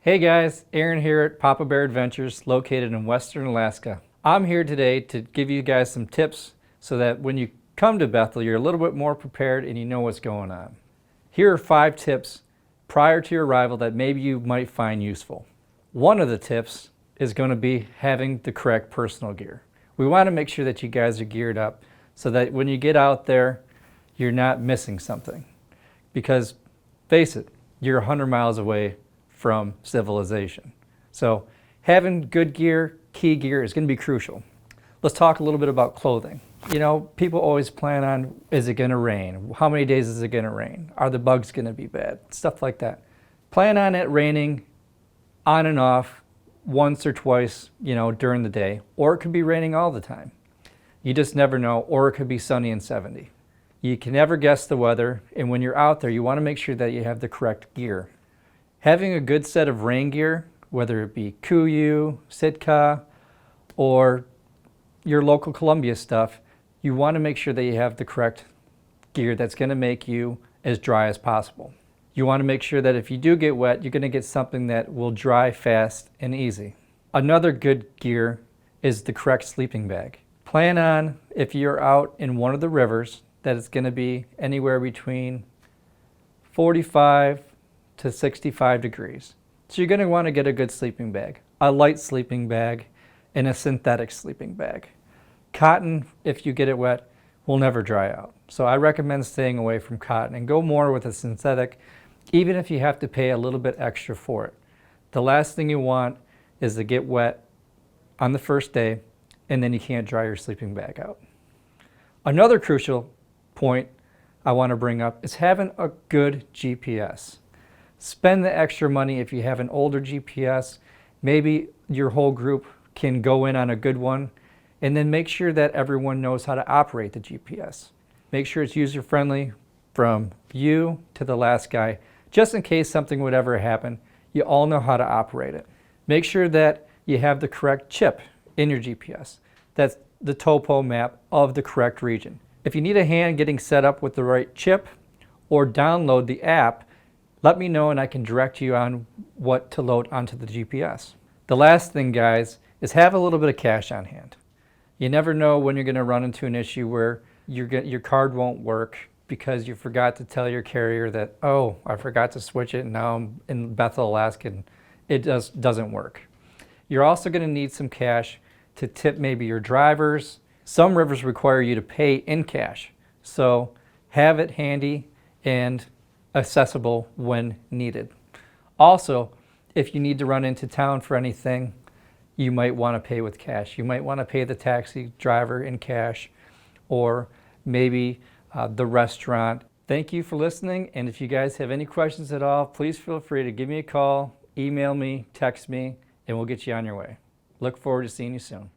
Hey guys, Aaron here at Papa Bear Adventures located in Western Alaska. I'm here today to give you guys some tips so that when you come to Bethel, you're a little bit more prepared and you know what's going on. Here are 5 tips prior to your arrival that maybe you might find useful. One of the tips is going to be having the correct personal gear. We want to make sure that you guys are geared up so that when you get out there, you're not missing something. Because face it, you're 100 miles away from civilization. So having good gear, key gear is going to be crucial. Let's talk a little bit about clothing. You know, people always plan on, is it going to rain? How many days is it going to rain? Are the bugs going to be bad? Stuff like that. Plan on it raining on and off once or twice, during the day, or it could be raining all the time. You just never know, or it could be sunny and 70. You can never guess the weather, and when you're out there, you want to make sure that you have the correct gear. Having a good set of rain gear, whether it be KUIU, Sitka, or your local Columbia stuff, you want to make sure that you have the correct gear that's going to make you as dry as possible. You want to make sure that if you do get wet, you're going to get something that will dry fast and easy. Another good gear is the correct sleeping bag. Plan on, if you're out in one of the rivers, that it's going to be anywhere between 45 to 65 degrees. So you're going to want to get a good sleeping bag, a light sleeping bag, and a synthetic sleeping bag. Cotton, if you get it wet, will never dry out. So I recommend staying away from cotton and go more with a synthetic, even if you have to pay a little bit extra for it. The last thing you want is to get wet on the first day and then you can't dry your sleeping bag out. Another crucial point I want to bring up is having a good GPS. Spend the extra money if you have an older GPS. Maybe your whole group can go in on a good one, and then make sure that everyone knows how to operate the GPS. Make sure it's user-friendly from you to the last guy. Just in case something would ever happen, you all know how to operate it. Make sure that you have the correct chip in your GPS. That's the topo map of the correct region. If you need a hand getting set up with the right chip or download the app, let me know and I can direct you on what to load onto the GPS. The last thing, guys, is have a little bit of cash on hand. You never know when you're going to run into an issue where your card won't work because you forgot to tell your carrier that, oh, I forgot to switch it and now I'm in Bethel, Alaska, and it doesn't work. You're also going to need some cash to tip maybe your drivers. Some rivers require you to pay in cash, so have it handy and accessible when needed. Also, if you need to run into town for anything, you might want to pay with cash. You might want to pay the taxi driver in cash, or maybe the restaurant. Thank you for listening, and if you guys have any questions at all, please feel free to give me a call, email me, text me, and we'll get you on your way. Look forward to seeing you soon.